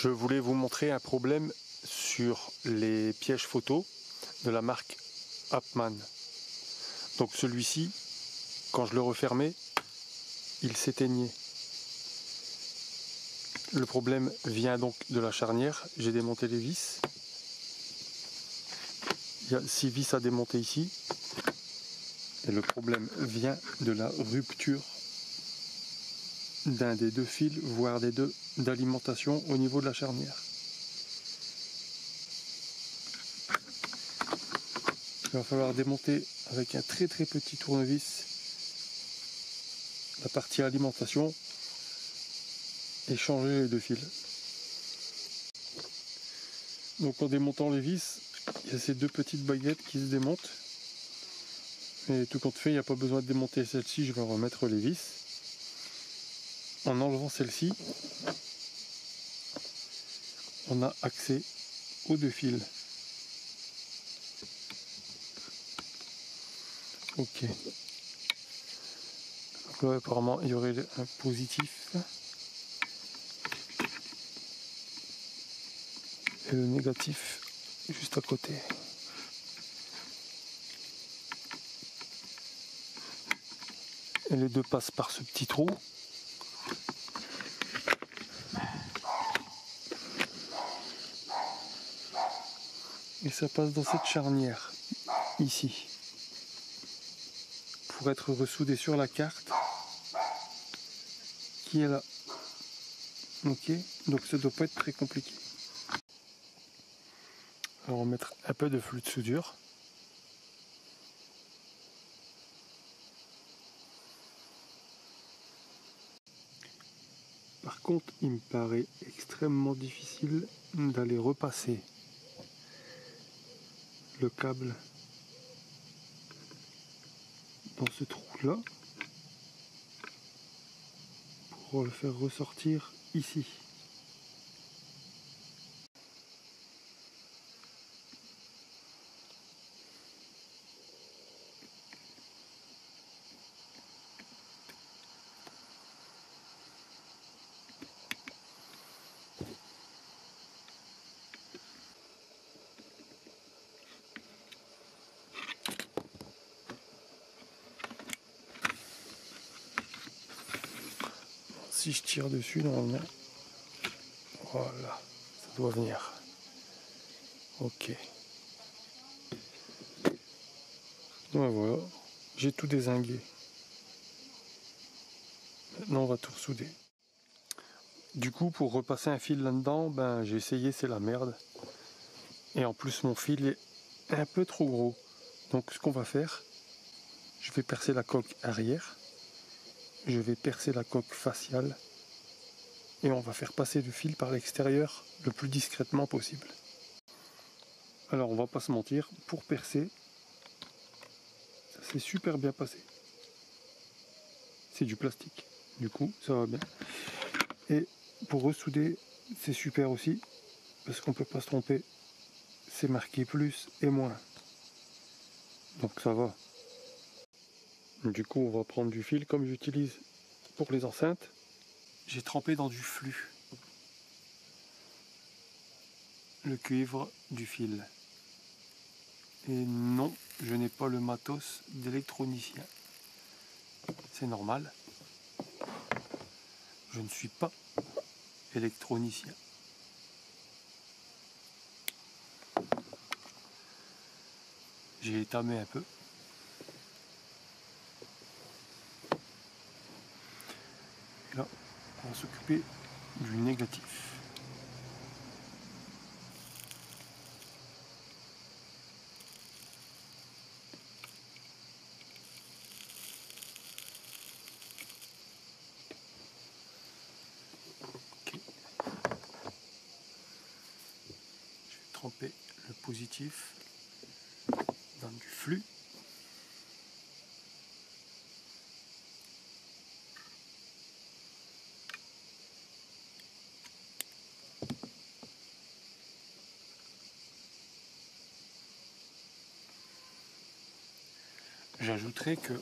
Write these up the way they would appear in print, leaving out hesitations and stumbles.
Je voulais vous montrer un problème sur les pièges photo de la marque Appmann. Donc celui-ci, quand je le refermais, il s'éteignait. Le problème vient donc de la charnière. J'ai démonté les vis. Il y a 6 vis à démonter ici. Et le problème vient de la rupture d'un des deux fils, voire des deux d'alimentation au niveau de la charnière. Il va falloir démonter avec un très petit tournevis la partie alimentation et changer les deux fils. Donc en démontant les vis, il y a ces deux petites baguettes qui se démontent. Et tout compte fait, il n'y a pas besoin de démonter celle-ci, je vais remettre les vis. En enlevant celle-ci, on a accès aux deux fils. Ok. Donc là, apparemment, il y aurait un positif et le négatif juste à côté. Et les deux passent par ce petit trou. Et ça passe dans cette charnière, ici. Pour être ressoudé sur la carte qui est là. Ok, donc ça doit pas être très compliqué. Alors on va mettre un peu de flux de soudure. Par contre, il me paraît extrêmement difficile d'aller repasser le câble dans ce trou-là pour le faire ressortir ici. Si je tire dessus, normalement, voilà, ça doit venir. Ok. Ben voilà, j'ai tout dézingué. Maintenant, on va tout ressouder. Du coup, pour repasser un fil là-dedans, ben j'ai essayé, c'est la merde. Et en plus, mon fil est un peu trop gros. Donc, ce qu'on va faire, je vais percer la coque arrière. Je vais percer la coque faciale. Et on va faire passer le fil par l'extérieur le plus discrètement possible. Alors, on va pas se mentir, pour percer, ça s'est super bien passé. C'est du plastique. Du coup, ça va bien. Et pour ressouder, c'est super aussi, parce qu'on peut pas se tromper. C'est marqué plus et moins. Donc ça va. Du coup, on va prendre du fil comme j'utilise pour les enceintes. J'ai trempé dans du flux le cuivre du fil. Et non, je n'ai pas le matos d'électronicien. C'est normal. Je ne suis pas électronicien. J'ai étamé un peu. Et là, on va s'occuper du négatif. Okay. Je vais tremper le positif dans du flux. J'ajouterai que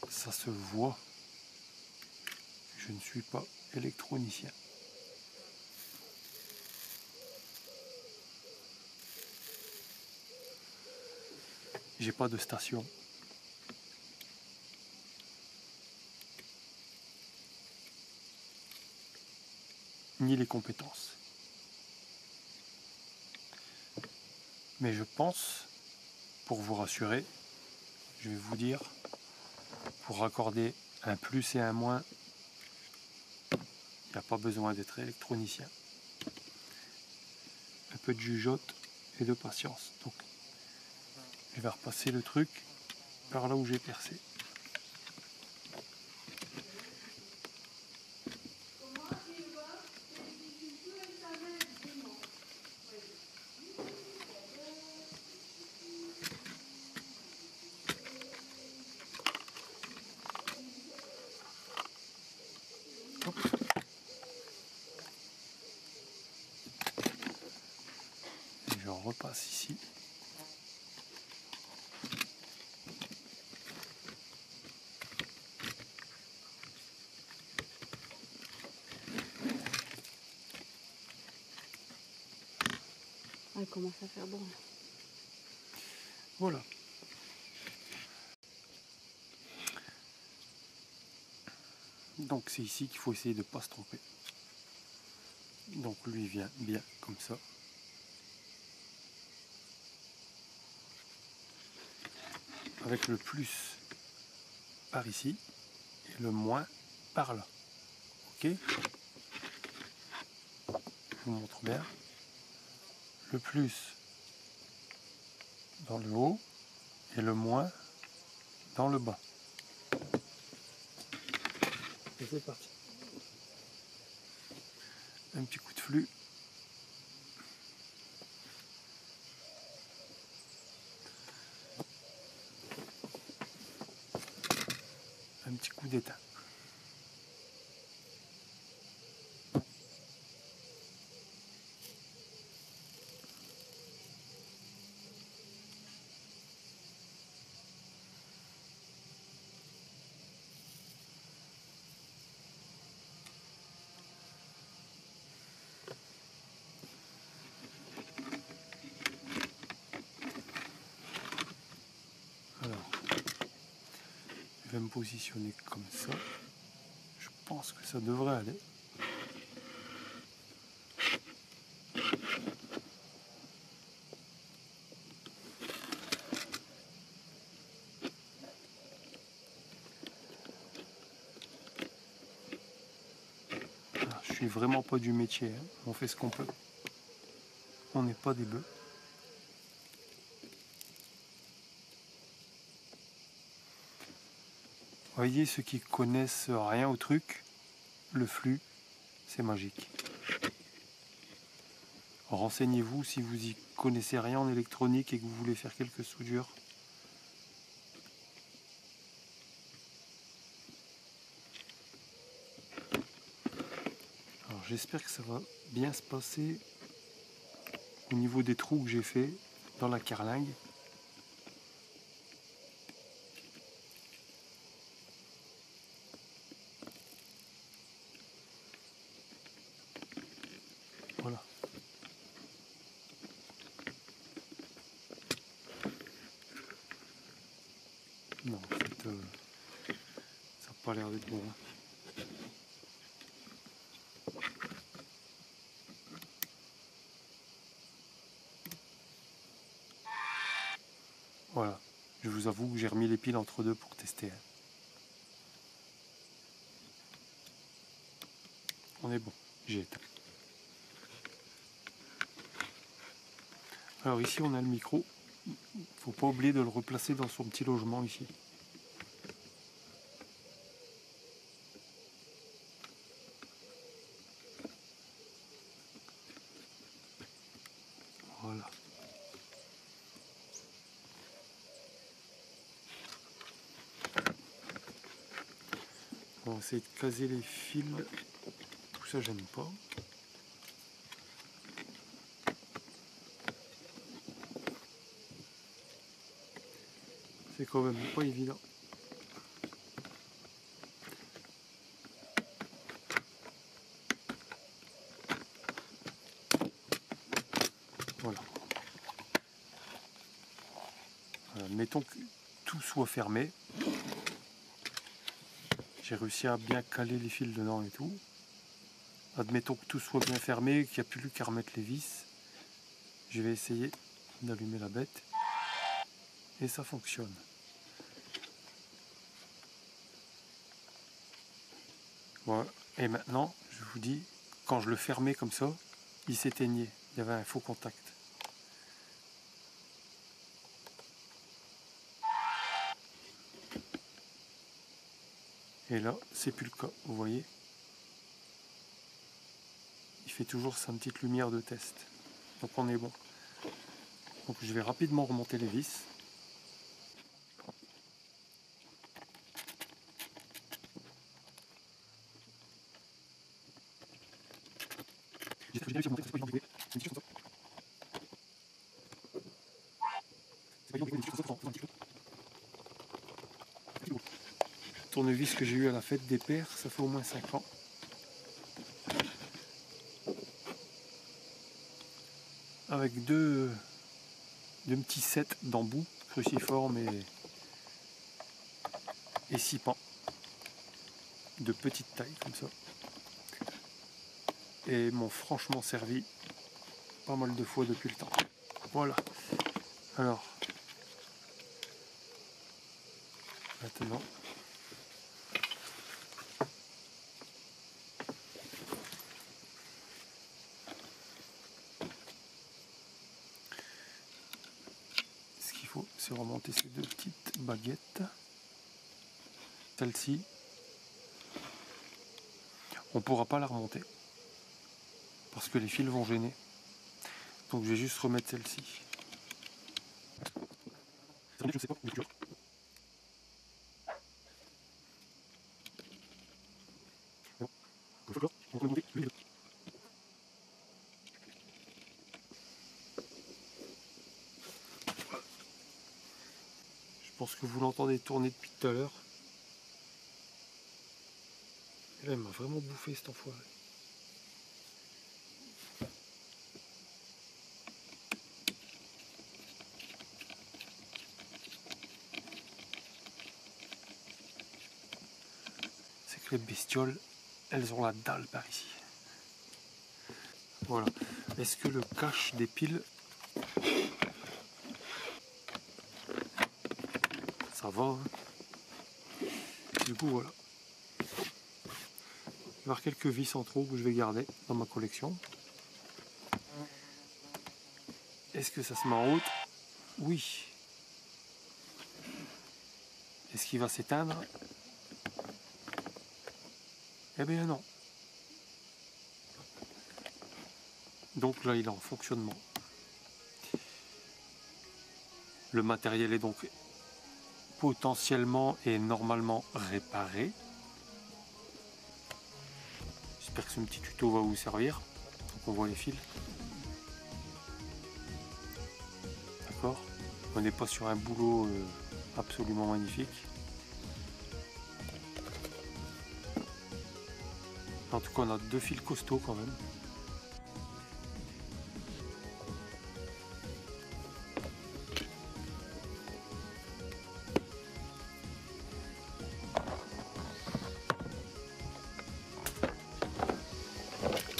ça se voit. Je ne suis pas électronicien. j'ai pas de station. Ni les compétences. Mais je pense, pour vous rassurer, je vais vous dire, pour raccorder un plus et un moins, il n'y a pas besoin d'être électronicien. Un peu de jugeote et de patience. Donc, je vais repasser le truc par là où j'ai percé. Et je repasse ici. Ah, il commence à faire bon. Voilà. Donc c'est ici qu'il faut essayer de ne pas se tromper. Donc lui vient bien comme ça. Avec le plus par ici et le moins par là. Ok? Je vous montre bien. Le plus dans le haut et le moins dans le bas. Et c'est parti. Un petit coup de flux. Un petit coup d'étain. Alors, je vais me positionner comme ça. Je pense que ça devrait aller. Alors, je suis vraiment pas du métier, hein. On fait ce qu'on peut. On n'est pas des bœufs. Voyez, ceux qui connaissent rien au truc, le flux, c'est magique. Renseignez-vous si vous y connaissez rien en électronique et que vous voulez faire quelques soudures. Alors j'espère que ça va bien se passer au niveau des trous que j'ai fait dans la carlingue. Voilà. Non, en fait, ça n'a pas l'air d'être bon. Hein. Voilà. Je vous avoue que j'ai remis les piles entre deux pour tester. Hein. On est bon. J'ai éteint. Alors ici on a le micro. Faut pas oublier de le replacer dans son petit logement ici. Voilà. On va essayer de caser les fils. Tout ça j'aime pas. C'est quand même pas évident. Voilà. Voilà. admettons que tout soit fermé. J'ai réussi à bien caler les fils dedans et tout. Admettons que tout soit bien fermé, qu'il n'y a plus qu'à remettre les vis. Je vais essayer d'allumer la bête. Et ça fonctionne. Voilà. Et maintenant, je vous dis, quand je le fermais comme ça, il s'éteignait. Il y avait un faux contact. Et là, c'est plus le cas, vous voyez. Il fait toujours sa petite lumière de test. Donc on est bon. Donc je vais rapidement remonter les vis. Tournevis que j'ai eu à la fête des pères, ça fait au moins 5 ans. Avec deux petits sets d'embouts cruciformes et 6 pans de petite taille comme ça. Et m'ont franchement servi pas mal de fois depuis le temps. Voilà. Alors, maintenant, ce qu'il faut, c'est remonter ces deux petites baguettes. Celle-ci, on ne pourra pas la remonter parce que les fils vont gêner. Donc je vais juste remettre celle-ci. Je sais pas, je pense que vous l'entendez tourner depuis tout à l'heure. Et là, il m'a vraiment bouffé cet enfoiré. C'est que les bestioles, elles ont la dalle par ici. Voilà. Est-ce que le cache des piles, ça va, hein? Du coup, voilà. Il va y avoir quelques vis en trop que je vais garder dans ma collection. Est-ce que ça se met en route? Oui. Est-ce qu'il va s'éteindre? Eh bien non. Donc là, il est en fonctionnement. Le matériel est donc potentiellement et normalement réparé. J'espère que ce petit tuto va vous servir. Donc on voit les fils. D'accord? On n'est pas sur un boulot absolument magnifique. En tout cas, on a deux fils costauds quand même.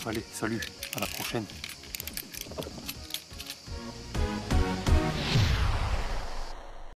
Allez, salut, à la prochaine.